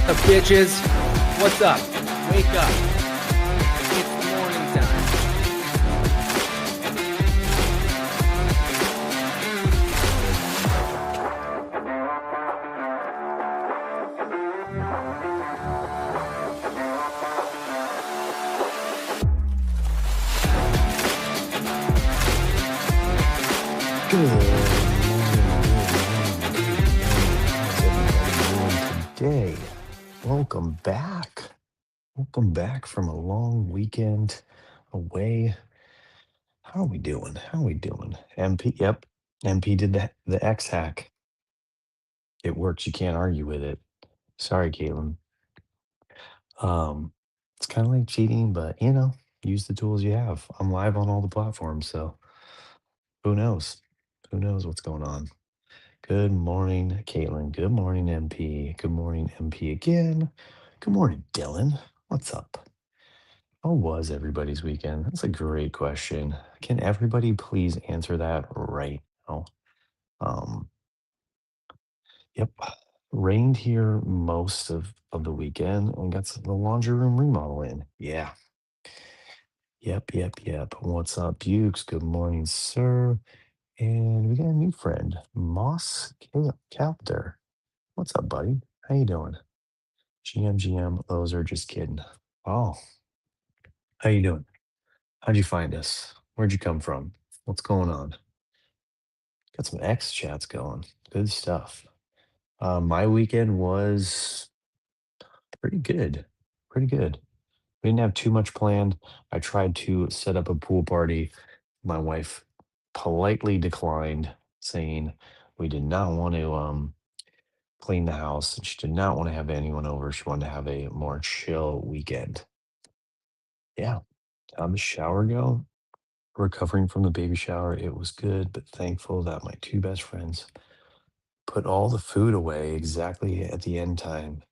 Up, bitches? What's up? Wake up. It's morning time. Good morning, good morning, good morning. How's everybody doing today? Welcome back. Welcome back from a long weekend away. How are we doing? How are we doing? MP, yep. MP did the X hack. It works. You can't argue with it. Sorry, Caitlin. Um, it's kind of like cheating, but use the tools you have. I'm live on all the platforms, so who knows? Who knows what's going on? Good morning, Caitlin. Good morning, MP. Good morning, MP again. Good morning, Dylan. What's up? How was everybody's weekend? That's a great question. Can everybody please answer that right now? Um, yep. Rained here most of the weekend and got the laundry room remodel in. Yeah. Yep. What's up, Dukes? Good morning, sir. And we got a new friend, Moss Calder. What's up, buddy? How you doing? GM, those are just kidding. Oh, how you doing? How'd you find us? Where'd you come from? What's going on? Got some X chats going. Good stuff. My weekend was pretty good. Pretty good. We didn't have too much planned. I tried to set up a pool party. My wife politely declined, saying we did not want to clean the house and she did not want to have anyone over. She wanted to have a more chill weekend. Yeah. How'd the shower go? Recovering from the baby shower, it was good, but thankful that my two best friends put all the food away exactly at the end time.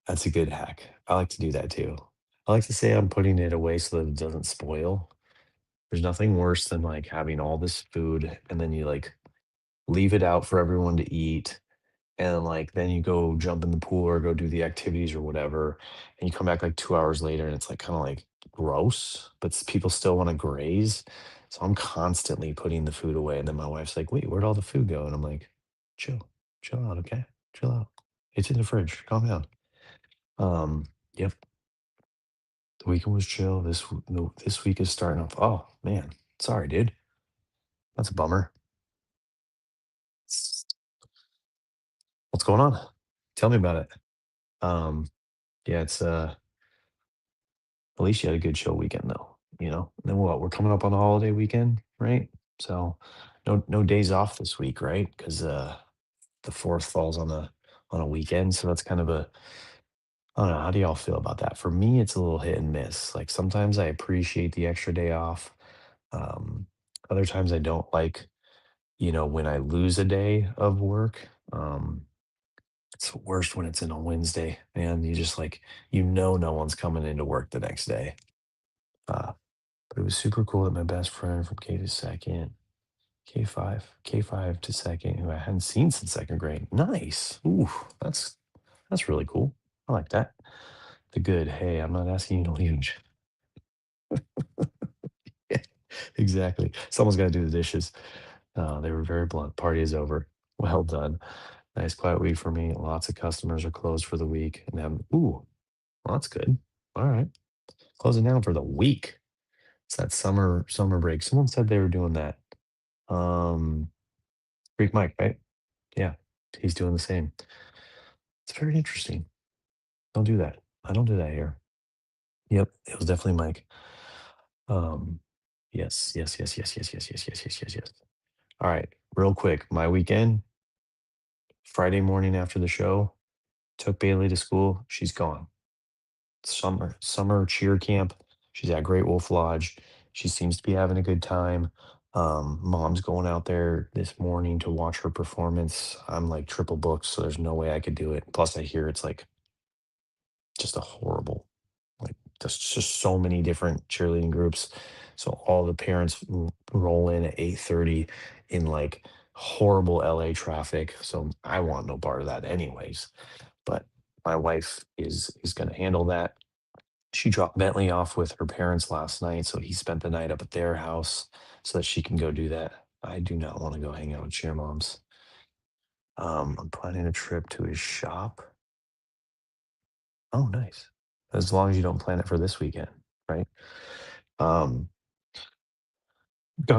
That's a good hack. I like to do that too. I like to say I'm putting it away so that it doesn't spoil. There's nothing worse than like having all this food and then you like leave it out for everyone to eat. And like then you go jump in the pool or go do the activities or whatever. And you come back like 2 hours later and it's like kind of like gross, but people still want to graze. So I'm constantly putting the food away. And then my wife's like, wait, where'd all the food go? And I'm like, chill, chill out, okay? Chill out. It's in the fridge. Calm down. Yep. The weekend was chill. This week is starting off. Oh man. Sorry, dude. That's a bummer. What's going on? Tell me about it. Um, yeah, it's at least you had a good chill weekend though, you know? And then what? We're coming up on the holiday weekend, right? So no days off this week, right? Because the fourth falls on a weekend. So that's kind of a I don't know, how do y'all feel about that? For me, it's a little hit and miss. Like sometimes I appreciate the extra day off. Um, other times I don't like, when I lose a day of work. It's the worst when it's in a Wednesday, and you just like no one's coming into work the next day. Uh, But it was super cool that my best friend from K to second, K5 to second, who I hadn't seen since second grade. Nice. Ooh, that's really cool. I like that. The good. Hey, I'm not asking you to leave. Yeah, exactly. Someone's got to do the dishes. They were very blunt. Party is over. Well done. Nice quiet week for me. Lots of customers are closed for the week. And then, well, that's good. All right. Closing down for the week. It's that summer break. Someone said they were doing that. Um, Greek Mike, right? Yeah, he's doing the same. It's very interesting. Don't do that. I don't do that here. Yep, it was definitely Mike. Um, yes. All right, real quick. My weekend, Friday morning after the show, took Bailey to school. She's gone. Summer cheer camp. She's at Great Wolf Lodge. She seems to be having a good time. Mom's going out there this morning to watch her performance. I'm like triple booked, so there's no way I could do it. Plus, I hear it's like just a horrible, like there's just so many different cheerleading groups. So all the parents roll in at 8:30 in like horrible LA traffic. So I want no part of that anyways. But my wife is gonna handle that. She dropped Bentley off with her parents last night, so he spent the night up at their house so that she can go do that. I do not want to go hang out with cheer moms. I'm planning a trip to his shop. Oh, nice. As long as you don't plan it for this weekend, right? Um,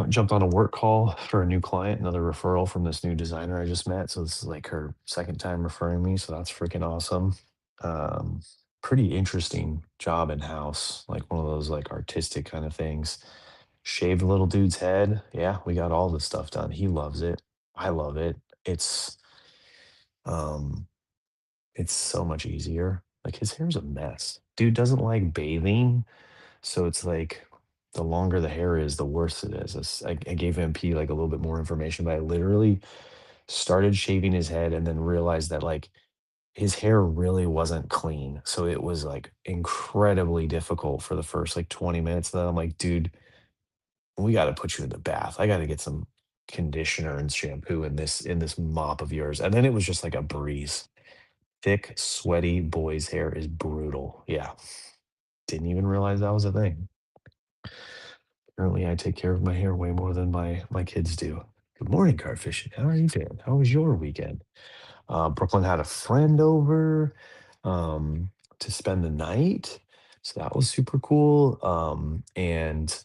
jumped on a work call for a new client, another referral from this new designer I just met. So this is like her second time referring me. So that's freaking awesome. Um, Pretty interesting job in house, like one of those like artistic kind of things. Shaved a little dude's head. Yeah, we got all this stuff done. He loves it. I love it. Um it's so much easier. Like his hair's a mess. Dude doesn't like bathing, so it's like the longer the hair is, the worse it is. I gave MP like a little bit more information, but I literally started shaving his head and then realized that like his hair really wasn't clean. So it was like incredibly difficult for the first like 20 minutes. Then I'm like, dude, we got to put you in the bath. I got to get some conditioner and shampoo in this mop of yours. And then it was just like a breeze. Thick, sweaty boy's hair is brutal. Yeah. Didn't even realize that was a thing. Apparently, I take care of my hair way more than my kids do. Good morning, Carfish. How are you doing? How was your weekend? Brooklyn had a friend over um, to spend the night, so that was super cool. And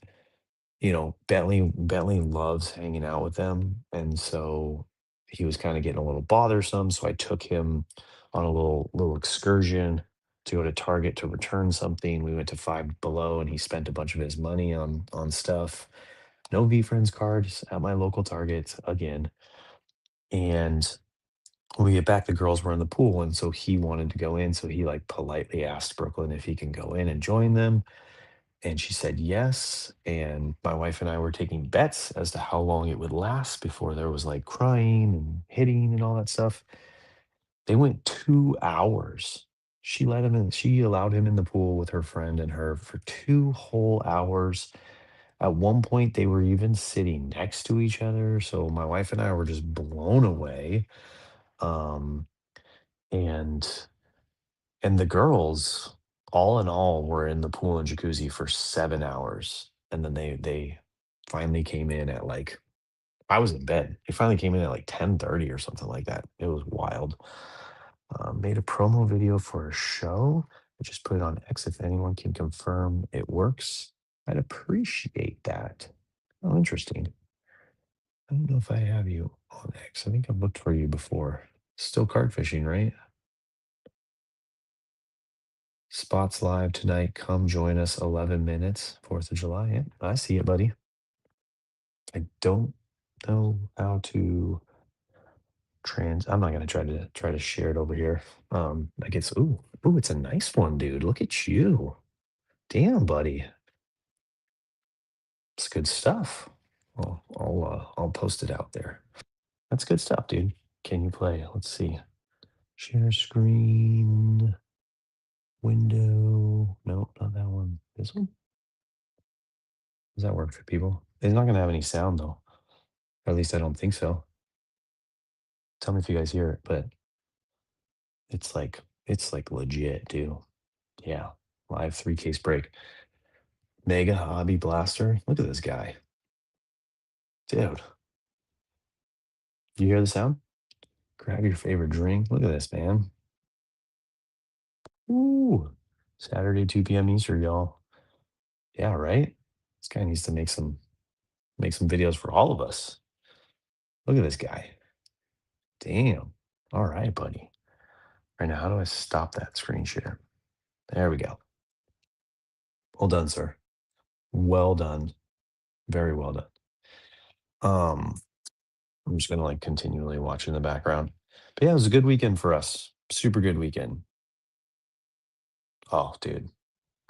Bentley loves hanging out with them, and so he was kind of getting a little bothersome. So I took him on a little excursion to go to Target to return something. We went to Five Below, and he spent a bunch of his money on stuff. No V Friends cards at my local Target again. And when we get back, the girls were in the pool, and so he wanted to go in. So he like politely asked Brooklyn if he can go in and join them, and she said yes. And my wife and I were taking bets as to how long it would last before there was like crying and hitting and all that stuff. They went 2 hours. She let him in, she allowed him in the pool with her friend and her for 2 whole hours. At one point, they were even sitting next to each other. So my wife and I were just blown away. Um, and And the girls, all in all, were in the pool and jacuzzi for 7 hours, and then they finally came in at, like I was in bed. They finally came in at, like, 10:30 or something like that. It was wild. Made a promo video for a show. I just put it on X if anyone can confirm it works. I'd appreciate that. Oh, interesting. I don't know if I have you on X. I think I've looked for you before. Still card fishing, right? Spots live tonight. Come join us. 11 minutes, 4th of July. Yeah, I see it, buddy. I don't know how to I'm not gonna try to share it over here. Like it's ooh, it's a nice one, dude. Look at you. Damn, buddy. It's good stuff. I'll post it out there. That's good stuff, dude. Can you play? Let's see. Share screen, window. No, not that one. This one? Does that work for people? It's not gonna have any sound though. Or at least I don't think so. Tell me if you guys hear it, but it's like legit, too. Yeah. Live 3 case break. Mega Hobby Blaster. Look at this guy. Dude, you hear the sound? Grab your favorite drink. Look at this, man. Ooh. Saturday, 2 p.m. Eastern, y'all. Yeah, right? This guy needs to make some videos for all of us. Look at this guy. Damn. All right, buddy. Right now, how do I stop that screen share? There we go. Well done, sir. Well done. Very well done. Um, I'm just gonna like continually watch in the background. But yeah, it was a good weekend for us. Super good weekend. Oh, dude,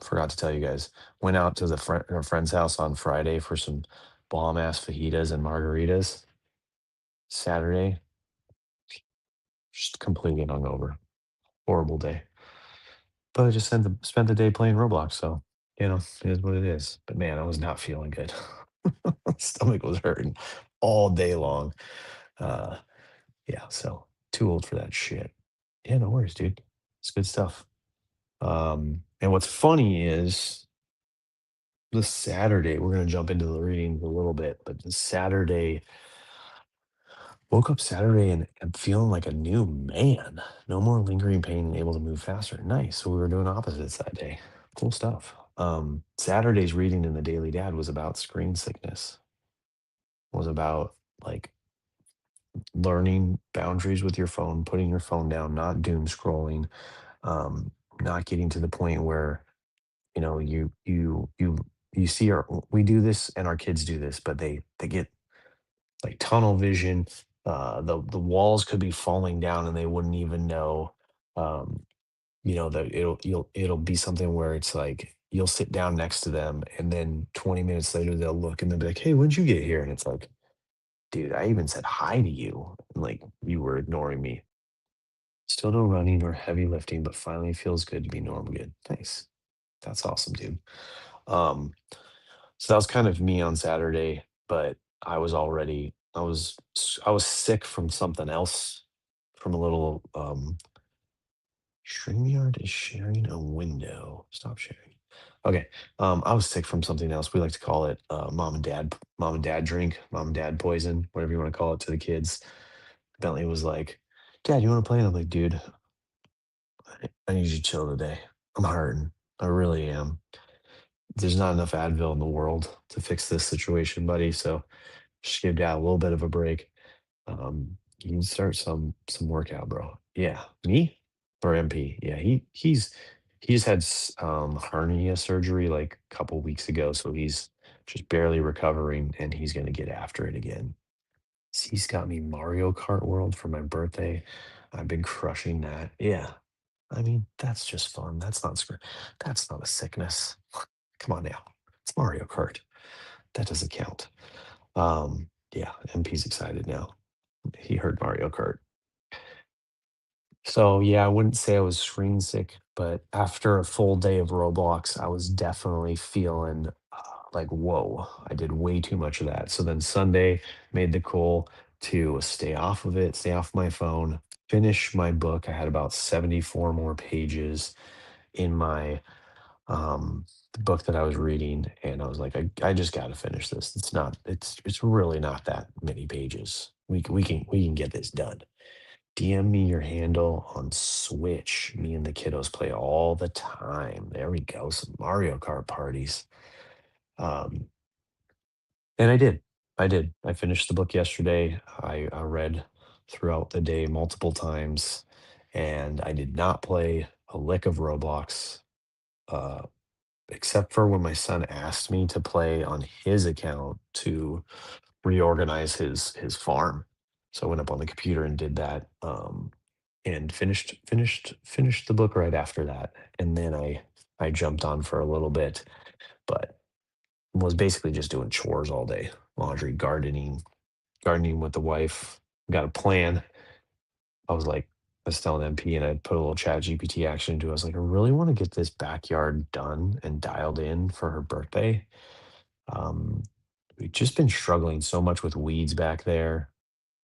forgot to tell you guys. Went out to our friend's house on Friday for some bomb ass fajitas and margaritas. Saturday, just completely hungover. Horrible day. But I just spent the day playing Roblox, so it is what it is. But man, I was not feeling good. Stomach was hurting all day long. Uh, yeah, so too old for that shit. Yeah, no worries, dude. It's good stuff. And what's funny is this Saturday, we're gonna jump into the reading a little bit, but this Saturday, woke up Saturday and I'm feeling like a new man. No more lingering pain and able to move faster. Nice. So we were doing opposites that day. Cool stuff. Saturday's reading in the Daily Dad was about screen sickness, was about like learning boundaries with your phone, putting your phone down, not doom scrolling, not getting to the point where, you see our we do this and our kids do this, but they get like tunnel vision. The walls could be falling down and they wouldn't even know. Um, that it'll be something where it's like you'll sit down next to them and then 20 minutes later they'll look and they'll be like, "Hey, when'd you get here?" And it's like, dude, I even said hi to you. And like you were ignoring me. Still no running or heavy lifting, but finally feels good to be normal good. Nice. That's awesome, dude. Um, so that was kind of me on Saturday, but I was sick from something else, from a little StreamYard is sharing a window. Stop sharing. Okay. I was sick from something else. We like to call it mom and dad drink, mom and dad poison, whatever you want to call it to the kids. Bentley was like, "Dad, you want to play?" And I'm like, "Dude, I need you to chill today. I'm hurting. I really am. There's not enough Advil in the world to fix this situation, buddy. So just give dad a little bit of a break. You can start some workout, bro." Yeah, me or MP. Yeah, he's had hernia surgery like a couple weeks ago, so he's just barely recovering, and he's gonna get after it again. He's got me Mario Kart World for my birthday. I've been crushing that. Yeah, I mean that's just fun. That's not a sickness. Come on now, it's Mario Kart. That doesn't count. Yeah, MP's excited now. He heard Mario Kart. So yeah, I wouldn't say I was screen sick, but after a full day of Roblox, I was definitely feeling like, whoa, I did way too much of that. So then Sunday made the call to stay off of it, stay off my phone, finish my book. I had about 74 more pages in my the book that I was reading, and I was like, I just got to finish this. It's really not that many pages. We can get this done. DM me your handle on Switch. Me and the kiddos play all the time. There we go. Some Mario Kart parties. Um, and I did. I did. I finished the book yesterday. I read throughout the day multiple times, and I did not play a lick of Roblox, uh, except for when my son asked me to play on his account to reorganize his farm. So I went up on the computer and did that, and finished the book right after that. And then I jumped on for a little bit, but was basically just doing chores all day, laundry, gardening with the wife. Got a plan. I was like, I was telling MP and I put a little chat GPT action into it. I was like, I really want to get this backyard done and dialed in for her birthday. Um, we've just been struggling so much with weeds back there.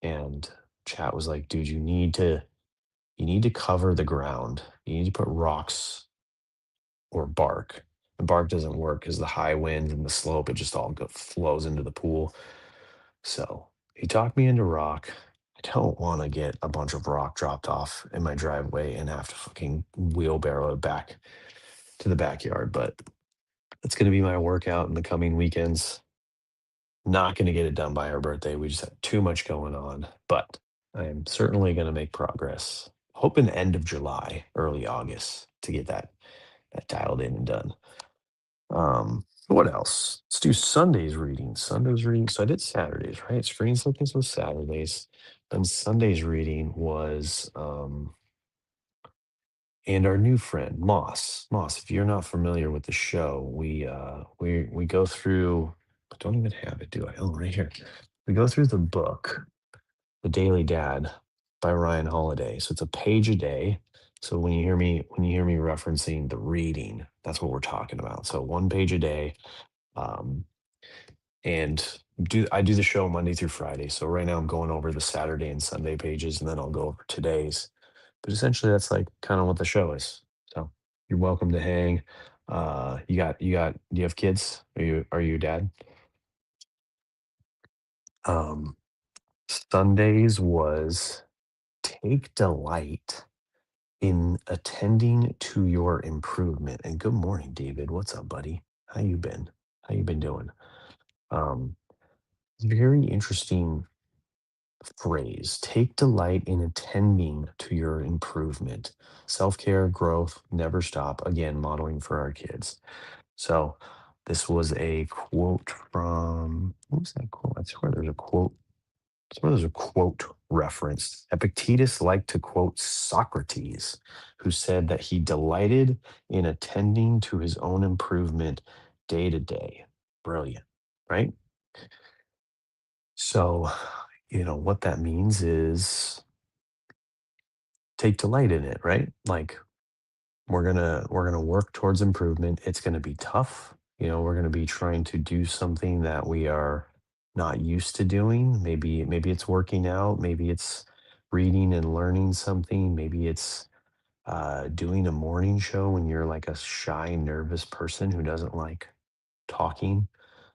And chat was like, dude, you need to cover the ground. You need to put rocks or bark. The bark doesn't work because the high wind and the slope, it just all flows into the pool. So he talked me into rock. I don't want to get a bunch of rock dropped off in my driveway and have to fucking wheelbarrow it back to the backyard. But it's going to be my workout in the coming weekends. Not going to get it done by her birthday. We just have too much going on, but I am certainly going to make progress. Hoping end of July, early August to get that dialed in and done. What else? Let's do Sunday's reading. Sunday's reading. So I did Saturdays, right? Screen Focus was Saturdays. Then Sunday's reading was and our new friend Moss. Moss, if you're not familiar with the show, we go through. I don't even have it, do I? Oh, right here. We go through the book, The Daily Dad by Ryan Holiday. So it's a page a day. So when you hear me referencing the reading, that's what we're talking about. So one page a day. Um, and I do the show Monday through Friday. So right now I'm going over the Saturday and Sunday pages, and then I'll go over today's. But essentially, that's like kind of what the show is. So you're welcome to hang. Do you have kids? Are you a dad? Um, Sundays was take delight in attending to your improvement. And good morning, David. What's up, buddy? How you been? How you been doing? Um, Very interesting phrase. Take delight in attending to your improvement. Self-care, growth, never stop. Again, modeling for our kids. So this was a quote from what was that quote? I swear there's a quote. I swear there's a quote referenced. Epictetus liked to quote Socrates, who said that he delighted in attending to his own improvement day to day. Brilliant, right? So, what that means is take delight in it, right? Like we're gonna work towards improvement. It's gonna be tough. We're gonna be trying to do something that we are not used to doing. Maybe it's working out. Maybe it's reading and learning something. Maybe it's doing a morning show when you're like a shy, nervous person who doesn't like talking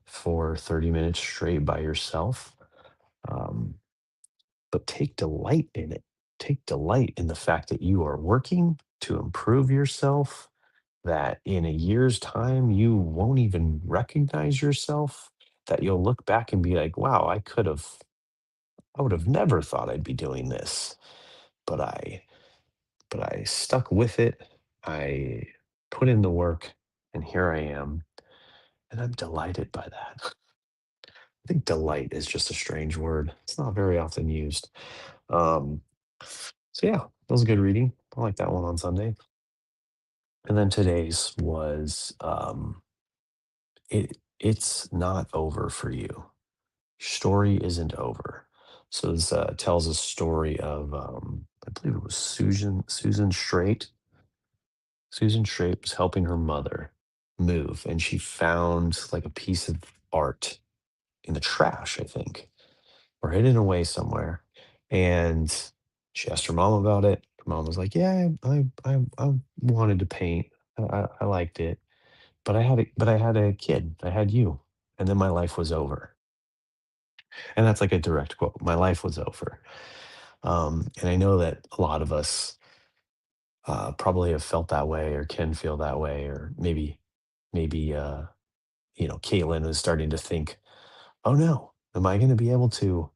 for 30 minutes straight by yourself. Um, but take delight in it. Take delight in the fact that you are working to improve yourself, that in a year's time, you won't even recognize yourself, that you'll look back and be like, wow, I would have never thought I'd be doing this, but I stuck with it. I put in the work and here I am. And I'm delighted by that. I think delight is just a strange word. It's not very often used. Um, so yeah, that was a good reading. I like that one on Sunday. And then today's was it's not over for you. Story isn't over. So this tells a story of I believe it was Susan Straight. Susan Straight was helping her mother move, and she found like a piece of art in the trash, I think, or hidden away somewhere. And she asked her mom about it. Her mom was like, "Yeah, I wanted to paint. I liked it, but I had a kid. I had you, and then my life was over." And that's like a direct quote. My life was over. And I know that a lot of us probably have felt that way, or can feel that way, or maybe Caitlin is starting to think, "Oh no, am I going to be able to?"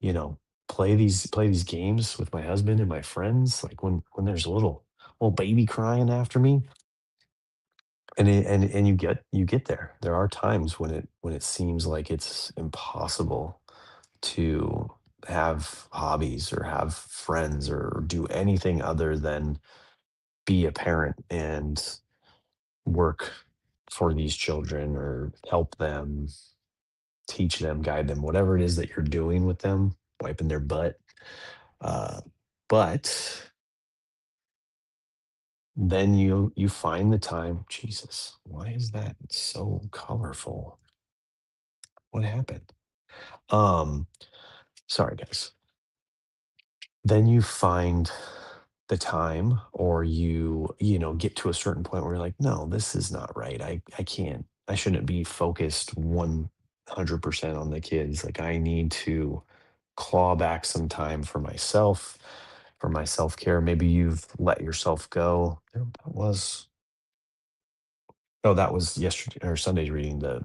you know, play these games with my husband and my friends, like when there's a little baby crying after me, and you get there. There are times when it seems like it's impossible to have hobbies or have friends or do anything other than be a parent and work for these children or help them, teach them, guide them, whatever it is that you're doing with them, wiping their butt. Uh, but then you find the time. Jesus, why is that so colorful? What happened? Um, Sorry guys. Then you find the time, or you get to a certain point where you're like, no, this is not right. I can't, I shouldn't be focused 100% on the kids. Like I need to claw back some time for myself, for my self-care. Maybe you've let yourself go. That was Oh, that was yesterday or Sunday's reading, the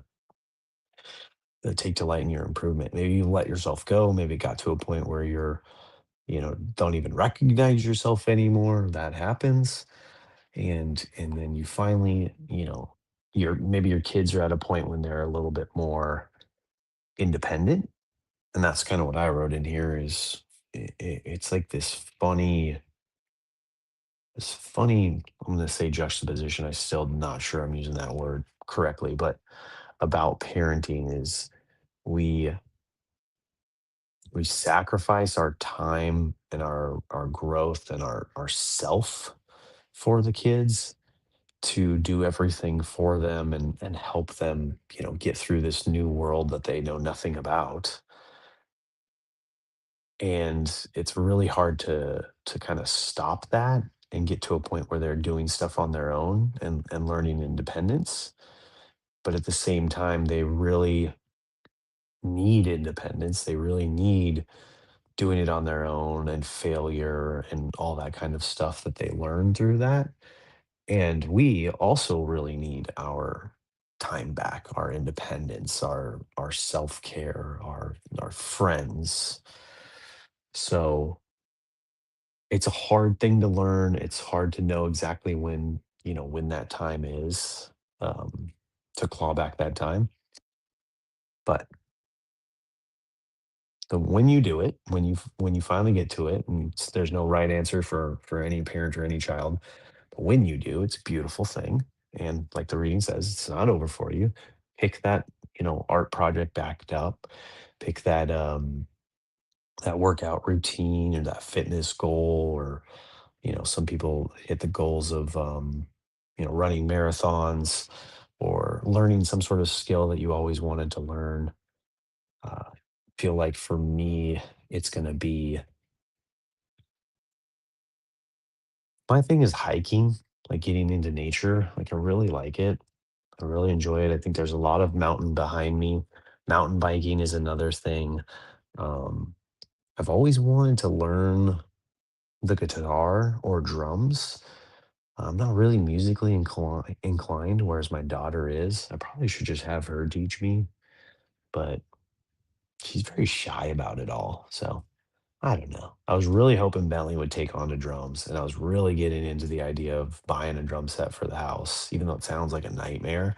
take delight in your improvement. Maybe you let yourself go. Maybe it got to a point where don't even recognize yourself anymore. That happens. And then you finally, maybe your kids are at a point when they're a little bit more independent. And that's kind of what I wrote in here is it's like this funny, I'm going to say juxtaposition. I still not sure I'm using that word correctly, but about parenting is we we sacrifice our time and our growth and our self for the kids to do everything for them and help them, get through this new world that they know nothing about. And it's really hard to kind of stop that and get to a point where they're doing stuff on their own and learning independence. But at the same time, they really need independence. They really need doing it on their own and failure and all that kind of stuff that they learn through that. And we also really need our time back, our independence, our self-care, our friends. So it's a hard thing to learn. It's hard to know exactly when that time is, um, to claw back that time. But when you do it, when you finally get to it, and there's no right answer for any parent or any child, but when you do, it's a beautiful thing. And like the reading says, it's not over for you. Pick that, art project backed up. Pick that workout routine or that fitness goal, or some people hit the goals of running marathons or learning some sort of skill that you always wanted to learn. uh, feel like for me, it's going to be, my thing is hiking, like getting into nature. Like I really like it. I really enjoy it. I think there's a lot of mountain behind me. Mountain biking is another thing. um, I've always wanted to learn the guitar or drums. I'm not really musically inclined, whereas my daughter is. I probably should just have her teach me, but she's very shy about it all. So I don't know. I was really hoping Bentley would take on to drums, and I was really getting into the idea of buying a drum set for the house, even though it sounds like a nightmare.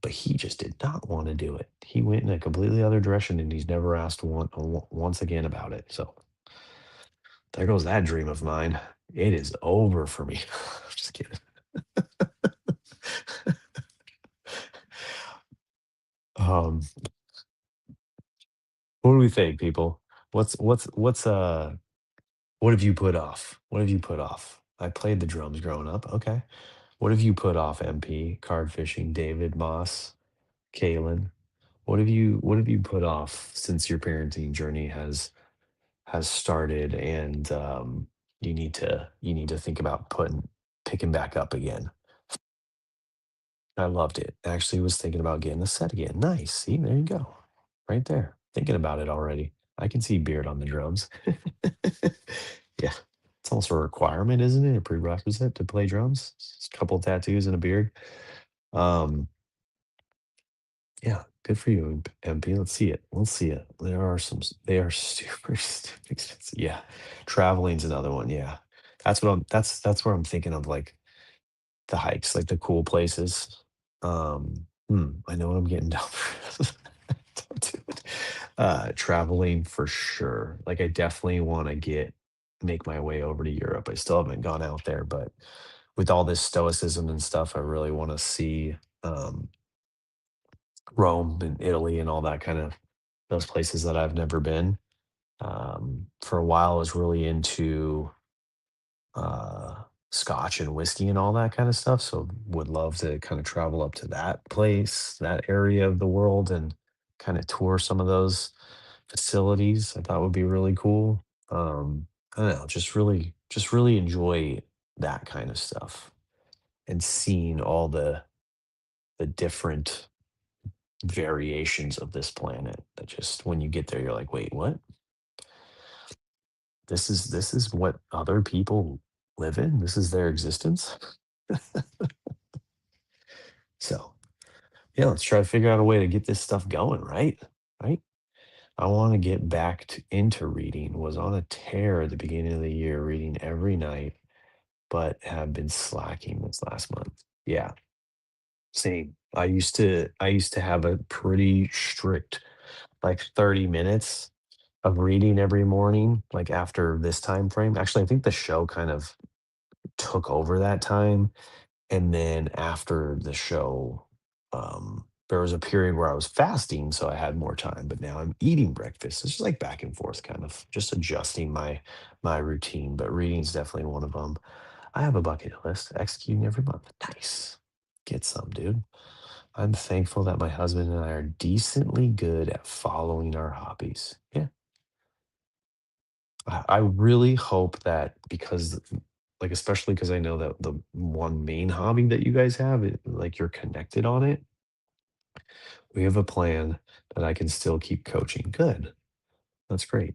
But he just did not want to do it. He went in a completely other direction, and he's never asked once again about it. So there goes that dream of mine. It is over for me. Just kidding. Um, what do we think, people? What's what have you put off? What have you put off? I played the drums growing up. Okay. What have you put off, MP? Card fishing, David, Moss, Kalen. What have you put off since your parenting journey has started, and you need to think about picking back up again? I loved it. Actually was thinking about getting the set again. Nice. See, there you go. Right there. Thinking about it already. I can see beard on the drums. Yeah. It's almost a requirement, isn't it? A prerequisite to play drums. Just a couple tattoos and a beard. Um, yeah, good for you, MP. Let's see it. Let's see it. They are super, super expensive. Yeah. Traveling's another one. Yeah. That's where I'm thinking of, like, the hikes, like the cool places. I know what I'm getting down for. Don't do it. Traveling for sure. Like I definitely want to make my way over to Europe. I still haven't gone out there, but with all this stoicism and stuff, I really want to see um, Rome and Italy and all that kind of those places that I've never been. For a while, I was really into uh, scotch and whiskey and all that kind of stuff. So would love to kind of travel up to that place, that area of the world, and kind of tour some of those facilities. I thought would be really cool. I don't know, just really enjoy that kind of stuff and seeing all the different variations of this planet that just when you get there you're like, wait, what? This is what other people live in? This is their existence? So yeah, let's try to figure out a way to get this stuff going, right? Right? I want to get back into reading. Was on a tear at the beginning of the year, reading every night, but have been slacking this last month. Yeah, same. I used to have a pretty strict, like, 30 minutes of reading every morning, like after this time frame. Actually, I think the show kind of took over that time. And then after the show, there was a period where I was fasting, so I had more time, but now I'm eating breakfast. It's just like back and forth, kind of just adjusting my routine, but reading's definitely one of them. I have a bucket list executing every month. Nice. Get some, dude. I'm thankful that my husband and I are decently good at following our hobbies. Yeah. I really hope that because, like, especially because I know that the one main hobby that you guys have, like, you're connected on it. We have a plan that I can still keep coaching. Good. That's great.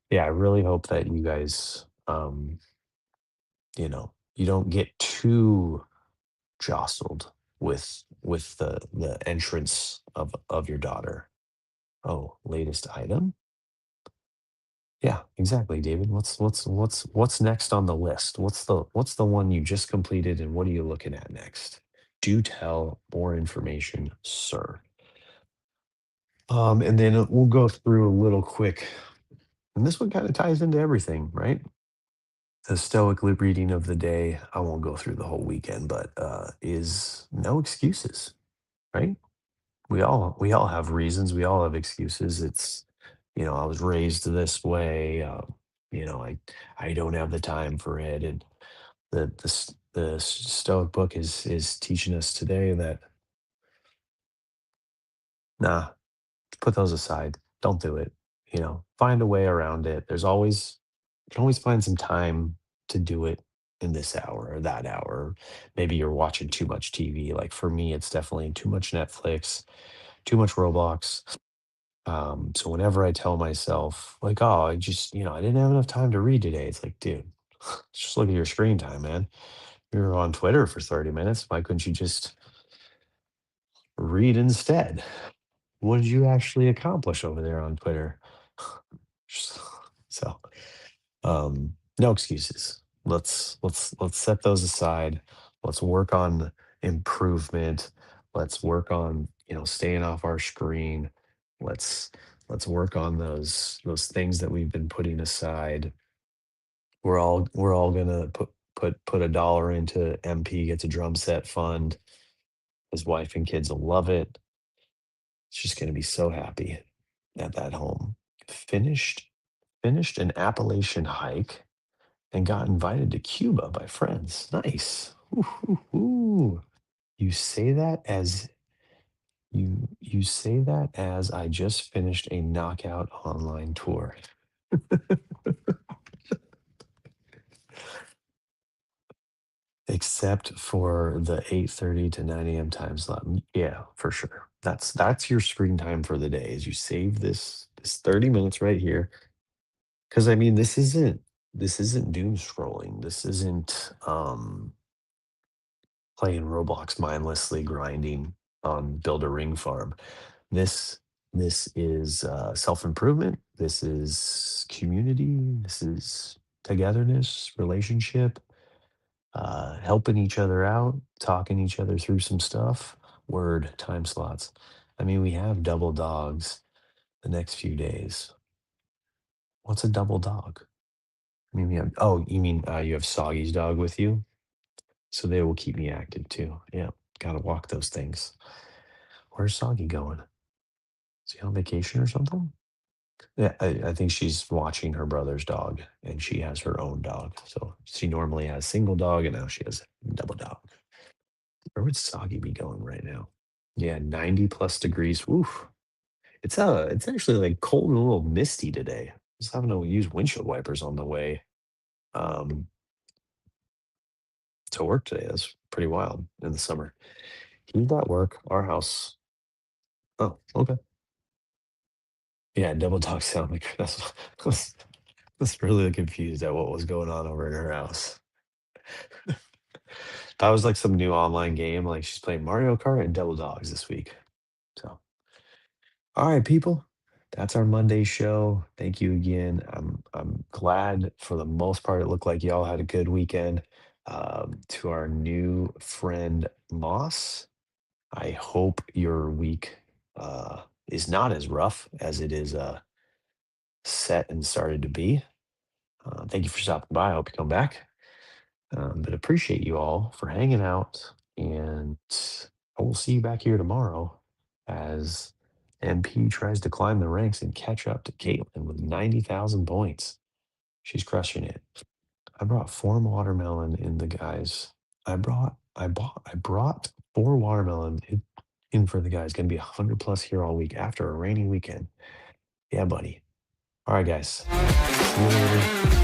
Yeah, I really hope that you guys, you don't get too jostled with the entrance of your daughter. Oh, latest item? Yeah, exactly, David. What's next on the list? What's the one you just completed and what are you looking at next? Do tell, more information, sir. And then we'll go through a little quick, and this one kind of ties into everything, right? The stoic lip reading of the day. I won't go through the whole weekend, but is no excuses, right? We all have reasons. We all have excuses. I was raised this way. I don't have the time for it, and the Stoic book is teaching us today that nah, put those aside. Don't do it. Find a way around it. You can always find some time to do it in this hour or that hour. Maybe you're watching too much TV. Like for me, it's definitely too much Netflix, too much Roblox. So whenever I tell myself, like, oh, I didn't have enough time to read today, it's like, dude, just look at your screen time, man. You're on Twitter for 30 minutes. Why couldn't you just read instead? What did you actually accomplish over there on Twitter? So, no excuses. Let's set those aside. Let's work on improvement. Let's work on, staying off our screen. Let's let's work on those things that we've been putting aside. We're all gonna put $1 into MP gets a drum set fund. His wife and kids will love it. She's gonna be so happy at that home. Finished finished an Appalachian hike and got invited to Cuba by friends. Nice. Ooh, ooh, ooh. You say that as you say that as I just finished a knockout online tour. Except for the 8:30 to 9 a.m. time slot. Yeah, for sure. That's your screen time for the day is you save this 30 minutes right here. Because I mean, this isn't doom scrolling. This isn't playing Roblox mindlessly grinding on build a ring farm. This this is self-improvement. This is community. This is togetherness, relationship, helping each other out, talking each other through some stuff. Word time slots. I mean, we have double dogs the next few days. What's a double dog? I mean, we have. Oh, you mean you have Soggy's dog with you? So they will keep me active too. Yeah, gotta walk those things. Where's Soggy going? Is he on vacation or something? Yeah, I think she's watching her brother's dog, and she has her own dog. So she normally has single dog, and now she has double dog. Where would Soggy be going right now? Yeah, 90 plus degrees. Oof. It's actually like cold and a little misty today. Just having to use windshield wipers on the way um to work today. That's pretty wild in the summer. He's at work, our house. Oh, okay. Yeah, double dog sound like that's was really confused at what was going on over in her house. That was like some new online game. Like she's playing Mario Kart and Double Dogs this week. So, all right, people, that's our Monday show. Thank you again. I'm glad for the most part. It looked like y'all had a good weekend. To our new friend Moss, I hope your week is not as rough as it is set and started to be. Thank you for stopping by. I hope you come back. But appreciate you all for hanging out. And I will see you back here tomorrow as MP tries to climb the ranks and catch up to Caitlin with 90,000 points. She's crushing it. I brought 4 watermelon in the guys. I brought 4 watermelon in for the guys. Gonna be 100 plus here all week after a rainy weekend. Yeah, buddy. All right, guys. See you later.